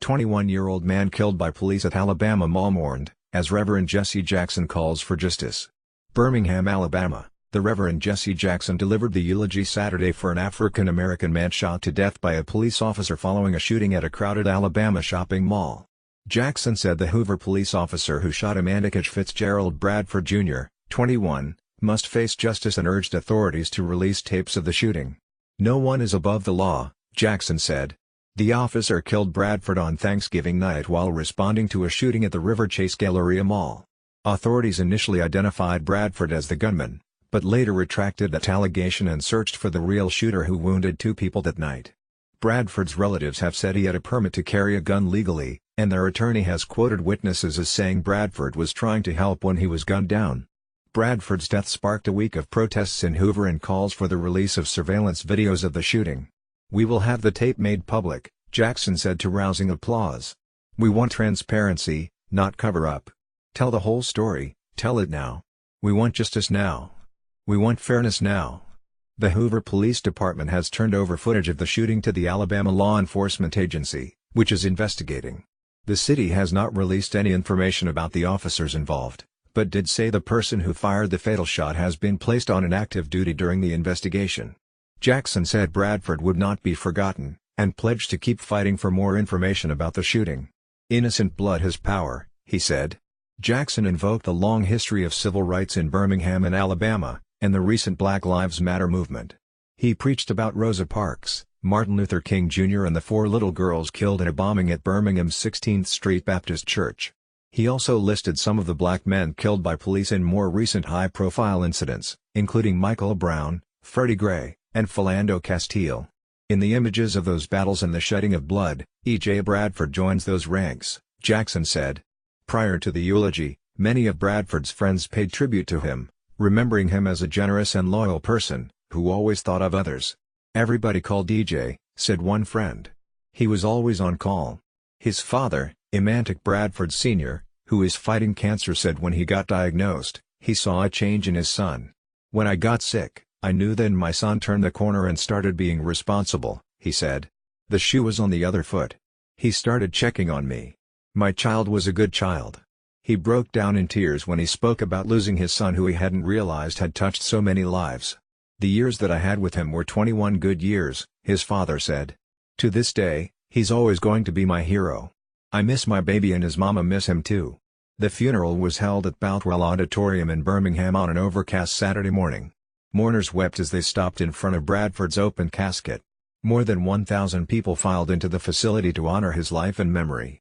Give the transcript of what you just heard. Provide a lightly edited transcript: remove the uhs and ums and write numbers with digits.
21-year-old man killed by police at Alabama mall mourned, as Reverend Jesse Jackson calls for justice. Birmingham, Alabama. The Reverend Jesse Jackson delivered the eulogy Saturday for an African-American man shot to death by a police officer following a shooting at a crowded Alabama shopping mall. Jackson said the Hoover police officer who shot him, Andikich Fitzgerald Bradford Jr., 21, must face justice and urged authorities to release tapes of the shooting. "No one is above the law," Jackson said. The officer killed Bradford on Thanksgiving night while responding to a shooting at the River Chase Galleria Mall. Authorities initially identified Bradford as the gunman, but later retracted that allegation and searched for the real shooter who wounded two people that night. Bradford's relatives have said he had a permit to carry a gun legally, and their attorney has quoted witnesses as saying Bradford was trying to help when he was gunned down. Bradford's death sparked a week of protests in Hoover and calls for the release of surveillance videos of the shooting. "We will have the tape made public," Jackson said to rousing applause. "We want transparency, not cover-up. Tell the whole story, tell it now. We want justice now. We want fairness now." The Hoover Police Department has turned over footage of the shooting to the Alabama Law Enforcement Agency, which is investigating. The city has not released any information about the officers involved, but did say the person who fired the fatal shot has been placed on an active duty during the investigation. Jackson said Bradford would not be forgotten, and pledged to keep fighting for more information about the shooting. "Innocent blood has power," he said. Jackson invoked the long history of civil rights in Birmingham and Alabama, and the recent Black Lives Matter movement. He preached about Rosa Parks, Martin Luther King Jr. and the 4 little girls killed in a bombing at Birmingham's 16th Street Baptist Church. He also listed some of the black men killed by police in more recent high-profile incidents, including Michael Brown, Freddie Gray, and Philando Castile. "In the images of those battles and the shedding of blood, E.J. Bradford joins those ranks," Jackson said. Prior to the eulogy, many of Bradford's friends paid tribute to him, remembering him as a generous and loyal person, who always thought of others. "Everybody called E.J.," said one friend. "He was always on call." His father, Emantic Bradford Sr., who is fighting cancer, said when he got diagnosed, he saw a change in his son. "When I got sick, I knew then my son turned the corner and started being responsible," he said. "The shoe was on the other foot. He started checking on me. My child was a good child." He broke down in tears when he spoke about losing his son who he hadn't realized had touched so many lives. "The years that I had with him were 21 good years," his father said. "To this day, he's always going to be my hero. I miss my baby and his mama miss him too." The funeral was held at Boutwell Auditorium in Birmingham on an overcast Saturday morning. Mourners wept as they stopped in front of Bradford's open casket. More than 1,000 people filed into the facility to honor his life and memory.